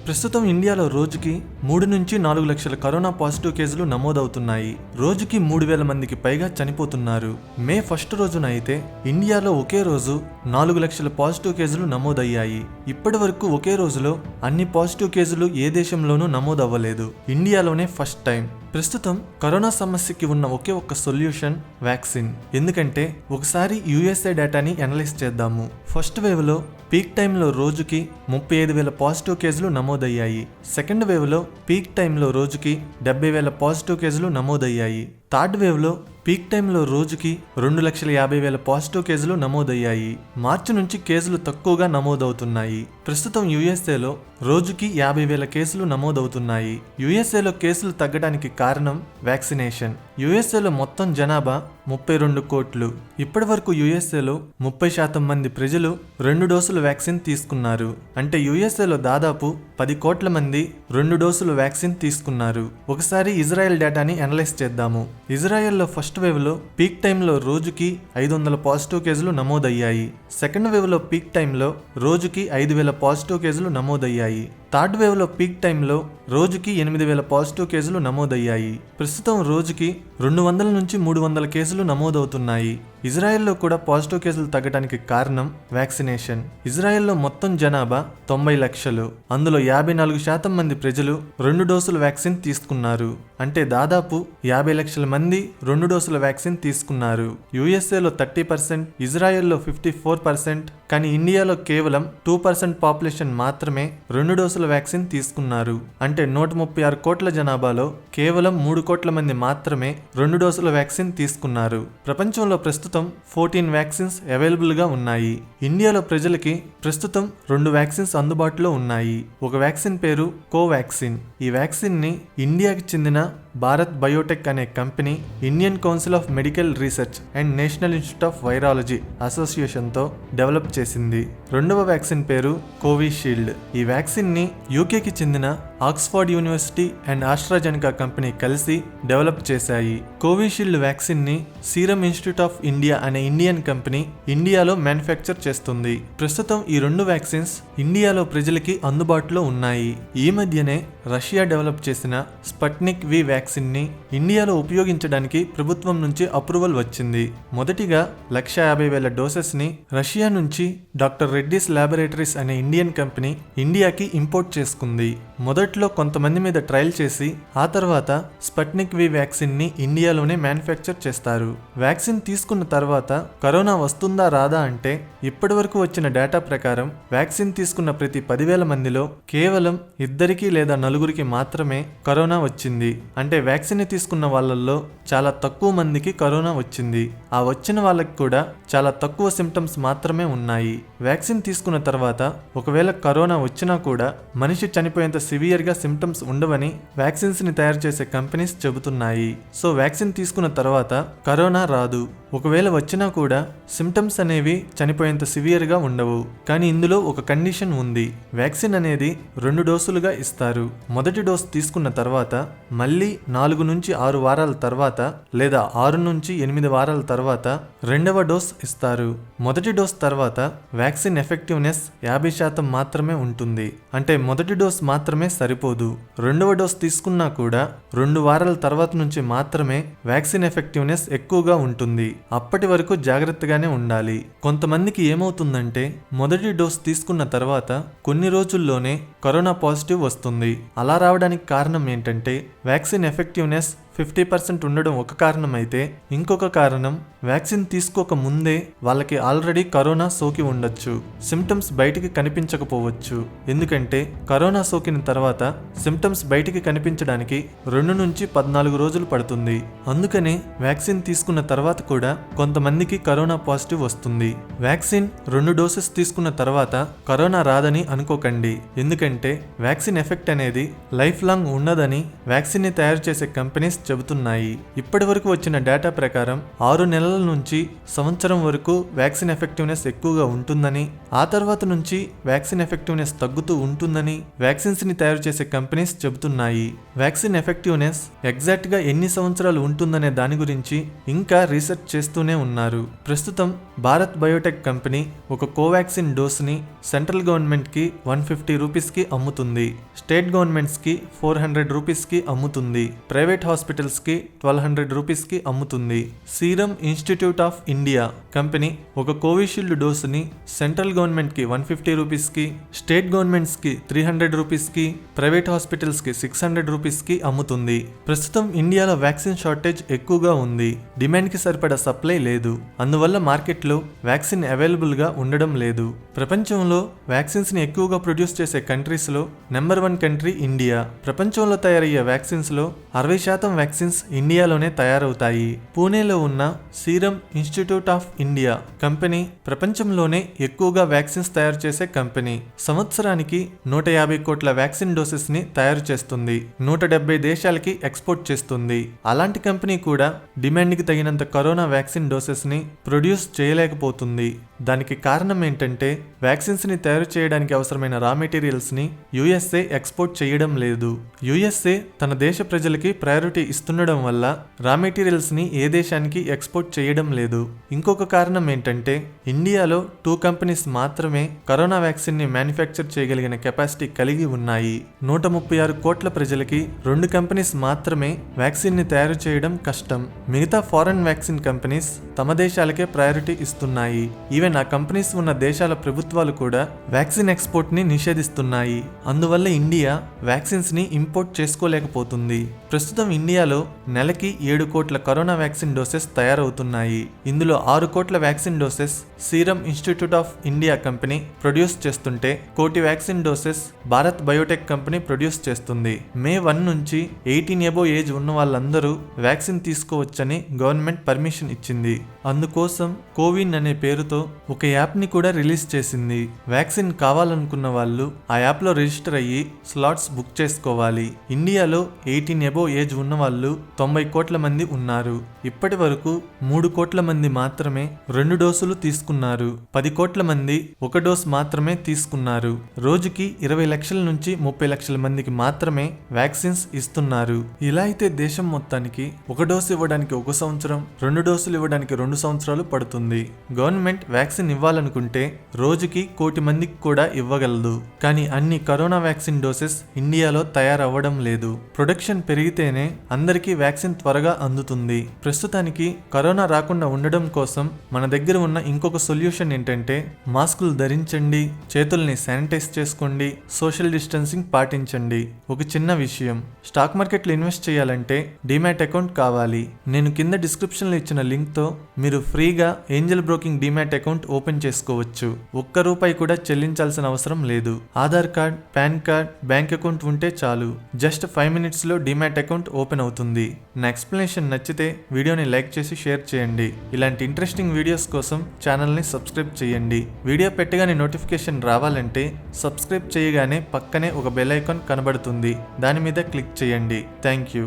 ప్రస్తుతం ఇండియాలో రోజుకి 3 నుంచి 4 లక్షల కరోనా పాజిటివ్ కేసులు నమోదవుతున్నాయి. రోజుకి 3,000 మందికి పైగా చనిపోతున్నారు. మే 1 రోజున అయితే ఇండియాలో ఒకే రోజు 4 లక్షల పాజిటివ్ కేసులు నమోదయ్యాయి. ఇప్పటి వరకు ఒకే రోజులో అన్ని పాజిటివ్ కేసులు ఏ దేశంలోనూ నమోదవ్వలేదు. ఇండియాలోనే ఫస్ట్ టైం. ప్రస్తుతం కరోనా సమస్యకి ఉన్న ఒకే ఒక్క సొల్యూషన్ వ్యాక్సిన్. ఎందుకంటే ఒకసారి యూఎస్ఏ డేటాని అనలైజ్ చేద్దాము. ఫస్ట్ వేవ్ లో పీక్ టైంలో రోజుకి 35,000 పాజిటివ్ కేసులు నమోదయ్యాయి. సెకండ్ వేవ్ లో పీక్ టైంలో రోజుకి 70,000 పాజిటివ్ కేసులు నమోదయ్యాయి. థర్డ్ వేవ్ లో పీక్ టైంలో రోజుకి 2,50,000 పాజిటివ్ కేసులు నమోదయ్యాయి. మార్చి నుంచి కేసులు తక్కువగా నమోదవుతున్నాయి. ప్రస్తుతం యుఎస్ఏలో రోజుకి 50,000 కేసులు నమోదవుతున్నాయి. యుఎస్ఏలో కేసులు తగ్గడానికి కారణం వ్యాక్సినేషన్. యుఎస్ఏలో మొత్తం జనాభా 32 కోట్లు. ఇప్పటి వరకు యుఎస్ఏలో 30% మంది ప్రజలు 2 డోసులు వ్యాక్సిన్ తీసుకున్నారు. అంటే యుఎస్ఏలో దాదాపు 10 కోట్ల మంది 2 డోసులు వ్యాక్సిన్ తీసుకున్నారు. ఒకసారి ఇజ్రాయెల్ డేటాని అనలైజ్ చేద్దాము. ఇజ్రాయెల్లో ఫస్ట్ వేవ్ లో పీక్ టైంలో రోజుకి 500 పాజిటివ్ కేసులు నమోదయ్యాయి. సెకండ్ వేవ్ లో పీక్ టైంలో రోజుకి 5,000 పాజిటివ్ కేసులు నమోదయ్యాయి. థర్డ్ వేవ్ లో పీక్ టైంలో రోజుకి 8,000 పాజిటివ్ కేసులు నమోదయ్యాయి. ప్రస్తుతం రోజుకి 200 నుంచి 300 కేసులు నమోదవుతున్నాయి. ఇజ్రాయెల్లో కూడా పాజిటివ్ కేసులు తగ్గడానికి కారణం వ్యాక్సినేషన్. ఇజ్రాయెల్లో మొత్తం జనాభా 90 లక్షలు. అందులో 54% మంది ప్రజలు 2 డోసుల వ్యాక్సిన్ తీసుకున్నారు. అంటే దాదాపు 50 లక్షల మంది 2 డోసుల వ్యాక్సిన్ తీసుకున్నారు. యుఎస్ఏలో 30%, ఇజ్రాయెల్లో 54%, కానీ ఇండియాలో కేవలం 2% పాపులేషన్ మాత్రమే 2 డోసుల వ్యాక్సిన్ తీసుకున్నారు. అంటే 136 కోట్ల జనాభాలో కేవలం 3 కోట్ల మంది మాత్రమే 2 డోసుల వ్యాక్సిన్ తీసుకున్నారు. ప్రపంచంలో ప్రస్తుతం 14 వ్యాక్సిన్స్ అవైలబుల్ గా ఉన్నాయి. ఇండియాలో ప్రజలకి ప్రస్తుతం 2 వ్యాక్సిన్స్ అందుబాటులో ఉన్నాయి. ఒక వ్యాక్సిన్ పేరు కోవాక్సిన్. ఈ వ్యాక్సిన్ ని ఇండియాకి చెందిన భారత్ బయోటెక్ అనే company Indian Council of Medical Research and National Institute of Virology అసోసియేషన్తో డెవలప్ చేసింది. రెండవ వ్యాక్సిన్ పేరు కోవిషీల్డ్. ఈ వ్యాక్సిన్ ని యూకేకి చెందిన Oxford university and AstraZeneca company కలిసి డెవలప్ చేశాయి. కోవిషీల్డ్ వ్యాక్సిన్ ని సీరం ఇన్స్టిట్యూట్ ఆఫ్ ఇండియా అనే ఇండియన్ కంపెనీ ఇండియాలో మ్యానుఫ్యాక్చర్ చేస్తుంది. ప్రస్తుతం ఈ 2 వ్యాక్సిన్స్ ఇండియాలో ప్రజలకి అందుబాటులో ఉన్నాయి. ఈ మధ్యనే రష్యా డెవలప్ చేసిన స్పట్నిక్ వి వ్యాక్సిన్ ని ఇండియాలో ఉపయోగించడానికి ప్రభుత్వం నుంచి అప్రూవల్ వచ్చింది. మొదటిగా 150,000 డోసెస్ ని రష్యా నుంచి డాక్టర్ రెడ్డీస్ ల్యాబొరేటరీస్ అనే ఇండియన్ కంపెనీ ఇండియాకి ఇంపోర్ట్ చేసుకుంది. మొదట్లో కొంతమంది మీద ట్రయల్ చేసి ఆ తర్వాత స్పట్నిక్ వి వ్యాక్సిన్ ని ఇండియాలోనే మ్యానుఫ్యాక్చర్ చేస్తారు. వ్యాక్సిన్ తీసుకున్న తర్వాత కరోనా వస్తుందా రాదా అంటే ఇప్పటి వరకు వచ్చిన డేటా ప్రకారం వ్యాక్సిన్ తీసుకున్న ప్రతి 10,000 మందిలో కేవలం 2 లేదా 4 మాత్రమే కరోనా వచ్చింది. అంటే వ్యాక్సిన్ తీసుకున్న వాళ్ళల్లో చాలా తక్కువ మందికి కరోనా వచ్చింది. ఆ వచ్చిన వాళ్ళకి కూడా చాలా తక్కువ సిమ్టమ్స్ మాత్రమే ఉన్నాయి. వ్యాక్సిన్ తీసుకున్న తర్వాత ఒకవేళ కరోనా వచ్చినా కూడా మనిషి చనిపోయేంత సివియర్ గా సిమ్టమ్స్ ఉండవని వ్యాక్సిన్స్ ని తయారు చేసే కంపెనీస్ చెబుతున్నాయి. సో వ్యాక్సిన్ తీసుకున్న తర్వాత కరోనా రాదు. ఒకవేళ వచ్చినా కూడా సిమ్టమ్స్ అనేవి చనిపోయేంత సివియర్ గా ఉండవు. కానీ ఇందులో ఒక కండిషన్ ఉంది. వ్యాక్సిన్ అనేది 2 డోసులుగా ఇస్తారు. మొదటి డోస్ తీసుకున్న తర్వాత మళ్ళీ 4 నుంచి 6 వారాల తర్వాత లేదా 6 నుంచి 8 వారాల తర్వాత రెండవ డోస్ ఇస్తారు. మొదటి డోస్ తర్వాత వ్యాక్సిన్ ఎఫెక్టివ్నెస్ 50% మాత్రమే ఉంటుంది. అంటే మొదటి డోస్ మాత్రమే సరిపోదు. రెండవ డోస్ తీసుకున్నా కూడా 2 వారాల తర్వాత నుంచి మాత్రమే వ్యాక్సిన్ ఎఫెక్టివ్నెస్ ఎక్కువగా ఉంటుంది. అప్పటి వరకు జాగ్రత్తగానే ఉండాలి. కొంతమందికి ఏమవుతుందంటే మొదటి డోస్ తీసుకున్న తర్వాత కొన్ని రోజుల్లోనే కరోనా పాజిటివ్ వస్తుంది. అలా రావడానికి కారణం ఏంటంటే వ్యాక్సిన్ ఎఫెక్టివ్నెస్ 50% ఉండడం ఒక కారణం అయితే ఇంకొక కారణం వ్యాక్సిన్ తీసుకోక ముందే వాళ్ళకి ఆల్రెడీ కరోనా సోకి ఉండొచ్చు. సిమ్టమ్స్ బయటికి కనిపించకపోవచ్చు. ఎందుకంటే కరోనా సోకిన తర్వాత సిమ్టమ్స్ బయటికి కనిపించడానికి 2 నుంచి 14 రోజులు పడుతుంది. అందుకనే వ్యాక్సిన్ తీసుకున్న తర్వాత కూడా కొంతమందికి కరోనా పాజిటివ్ వస్తుంది. వ్యాక్సిన్ 2 డోసెస్ తీసుకున్న తర్వాత కరోనా రాదని అనుకోకండి. ఎందుకంటే వ్యాక్సిన్ ఎఫెక్ట్ అనేది లైఫ్ లాంగ్ ఉండదని వ్యాక్సిన్ ని తయారు చేసే కంపెనీస్ చెబుతున్నాయి. ఇప్పటి వరకు వచ్చిన డేటా ప్రకారం 6 నెలల నుంచి సంవత్సరం వరకు వ్యాక్సిన్ ఎఫెక్టివ్నెస్ ఎక్కువగా ఉంటుందని, ఆ తర్వాత నుంచి వ్యాక్సిన్ ఎఫెక్టివ్నెస్ తగ్గుతూ ఉంటుందని వ్యాక్సిన్స్ ని తయారు చేసే కంపెనీస్ చెబుతున్నాయి. వ్యాక్సిన్ ఎఫెక్టివ్నెస్ ఎగ్జాక్ట్ గా ఎన్ని సంవత్సరాలు ఉంటుందనే దాని గురించి ఇంకా రీసెర్చ్ చేస్తూనే ఉన్నారు. ప్రస్తుతం భారత్ బయోటెక్ కంపెనీ ఒక కోవాక్సిన్ డోస్ ని సెంట్రల్ గవర్నమెంట్ కి 150 రూపీస్ కి అమ్ముతుంది, స్టేట్ గవర్నమెంట్స్ కి 400 రూపీస్ కి అమ్ముతుంది, ప్రైవేట్ హాస్పిటల్స్ కి 1200 రూపీస్ కి అమ్ముతుంది. Serum Institute of India company ఒక కోవిషీల్డ్ డోస్ ని సెంట్రల్ గవర్నమెంట్ కి 150 రూపీస్ కి, స్టేట్ గవర్నమెంట్స్ కి 300 రూపీస్ కి, ప్రైవేట్ హాస్పిటల్స్ కి 600 రూపీస్ కి అమ్ముతుంది. ప్రస్తుతం ఇండియాలో వ్యాక్సిన్ షార్టేజ్ ఎక్కువగా ఉంది. డిమాండ్ కి సరిపడా సప్లై లేదు. అందువల్ల మార్కెట్లో వ్యాక్సిన్ అవైలబుల్ గా ఉండడం లేదు. ప్రపంచంలో వ్యాక్సిన్స్ ని ఎక్కువగా ప్రొడ్యూస్ చేసే కంట్రీస్ లో నెంబర్ 1 కంట్రీ ఇండియా. ప్రపంచంలో తయారయ్యే వ్యాక్సిన్స్ లో 60% వ్యాక్సిన్స్ ఇండియాలోనే తయారవుతాయి. పూణేలో ఉన్న serum Institute of India company ప్రపంచంలోనే ఎక్కువగా వ్యాక్సిన్స్ తయారు చేసే కంపెనీ. సంవత్సరానికి 150 కోట్ల వ్యాక్సిన్ డోసెస్ ని తయారు చేస్తుంది. 170 దేశాలకి ఎక్స్పోర్ట్ చేస్తుంది. అలాంటి కంపెనీ కూడా డిమాండ్ కి తగినంత కరోనా వ్యాక్సిన్ డోసెస్ ని ప్రొడ్యూస్ చేయలేకపోతుంది. దానికి కారణం ఏంటంటే వ్యాక్సిన్స్ ని తయారు చేయడానికి అవసరమైన రా మెటీరియల్స్ ని యుఎస్ఏ ఎక్స్పోర్ట్ చేయడం లేదు. యుఎస్ఏ తన దేశ ప్రజలకి ప్రయారిటీ ఇస్తుండడం వల్ల రా మెటీరియల్స్ ని ఏ దేశానికి ఎక్స్పోర్ట్ చేయడం లేదు. ఇంకొక కారణం ఏంటంటే ఇండియాలో 2 కంపెనీస్ మాత్రమే కరోనా వ్యాక్సిన్ ని మ్యానుఫ్యాక్చర్ చేయగలిగిన కెపాసిటీ కలిగి ఉన్నాయి. 136 కోట్ల ప్రజలకి 2 కంపెనీస్ మాత్రమే వ్యాక్సిన్ ని తయారు చేయడం కష్టం. మిగతా ఫారెన్ వ్యాక్సిన్ కంపెనీస్ తమ దేశాలకే ప్రయారిటీ ఇస్తున్నాయి. ఈవెన్ ఆ కంపెనీస్ ఉన్న దేశాల ప్రభుత్వాలు కూడా వ్యాక్సిన్ ఎక్స్పోర్ట్ ని నిషేధిస్తున్నాయి. అందువల్ల ఇండియా వ్యాక్సిన్స్ ని ఇంపోర్ట్ చేసుకోలేకపోతుంది. ప్రస్తుతం ఇండియాలో నెలకి 7 కోట్ల కరోనా వ్యాక్సిన్ డోసెస్ తయారవుతున్నాయి. ఇందులో 6 కోట్ల vaccine doses serum Institute of India company produce చేస్తుంటే 1 కోటి vaccine doses Bharat Biotech company produce చేస్తుంది. మే 1 నుంచి 18 అబోవ్ ఏజ్ ఉన్న వాళ్ళందరూ వ్యాక్సిన్ తీసుకోవచ్చని గవర్నమెంట్ పర్మిషన్ ఇచ్చింది. అందుకోసం కోవిన్ అనే పేరుతో ఒక యాప్ ని కూడా రిలీజ్ చేసింది. వ్యాక్సిన్ కావాలనుకున్న వాళ్ళు ఆ యాప్ లో రిజిస్టర్ అయ్యి స్లాట్స్ బుక్ చేసుకోవాలి. ఇండియాలో 18 అబోవ్ ఏజ్ ఉన్న వాళ్ళు 90 కోట్ల మంది ఉన్నారు. ఇప్పటి వరకు 3 కోట్ల మంది మాత్రమే 2 డోసులు తీసుకున్నారు. 10 కోట్ల మంది 1 డోస్ మాత్రమే తీసుకున్నారు. రోజుకి 20 లక్షల నుంచి 30 లక్షల మందికి మాత్రమే వ్యాక్సిన్స్ ఇస్తున్నారు. ఇలా అయితే దేశం మొత్తానికి 1 డోసు ఇవ్వడానికి 1 సంవత్సరం, 2 డోసులు ఇవ్వడానికి 2 సంవత్సరాలు పడుతుంది. గవర్నమెంట్ వ్యాక్సిన్ ఇవ్వాలనుకుంటే రోజుకి 1 కోటి మందికి కూడా ఇవ్వగలదు. కానీ అన్ని కరోనా వ్యాక్సిన్ డోసెస్ ఇండియాలో తయారవ్వడం లేదు. ప్రొడక్షన్ పెరిగితేనే అందరికీ వ్యాక్సిన్ త్వరగా అందుతుంది. ప్రస్తుతానికి కరోనా రాకుండా ఉండడం కోసం మన దగ్గర ఉన్న ఇంకొక సొల్యూషన్ ఏంటంటే మాస్కులు ధరించండి, చేతుల్ని శానిటైజ్ చేసుకోండి, సోషల్ డిస్టెన్సింగ్ పాటించండి. ఒక చిన్న విషయం, స్టాక్ మార్కెట్లో ఇన్వెస్ట్ చేయాలంటే డీమ్యాట్ అకౌంట్ కావాలి. నేను కింద డిస్క్రిప్షన్ లో ఇచ్చిన లింక్ తో మీరు ఫ్రీగా Angel broking demat account open చేసుకోవచ్చు. 1 రూపాయి కూడా చెల్లించాల్సిన అవసరం లేదు. Aadhaar card, pan card, bank account ఉంటే చాలు. జస్ట్ 5 మినిట్స్ లో డీమ్యాట్ అకౌంట్ ఓపెన్ అవుతుంది. నా ఎక్స్ప్లెనేషన్ నచ్చితే వీడియోని లైక్ చేసి షేర్ చేయండి. ఇలాంటి ఇంట్రెస్టింగ్ వీడియోస్ కోసం ఛానల్ ని సబ్స్క్రైబ్ చేయండి. వీడియో పెట్టగానే నోటిఫికేషన్ రావాలంటే సబ్స్క్రైబ్ చేయగానే పక్కనే ఒక బెల్ ఐకాన్ కనబడుతుంది. దాని మీద క్లిక్ చేయండి. Thank you.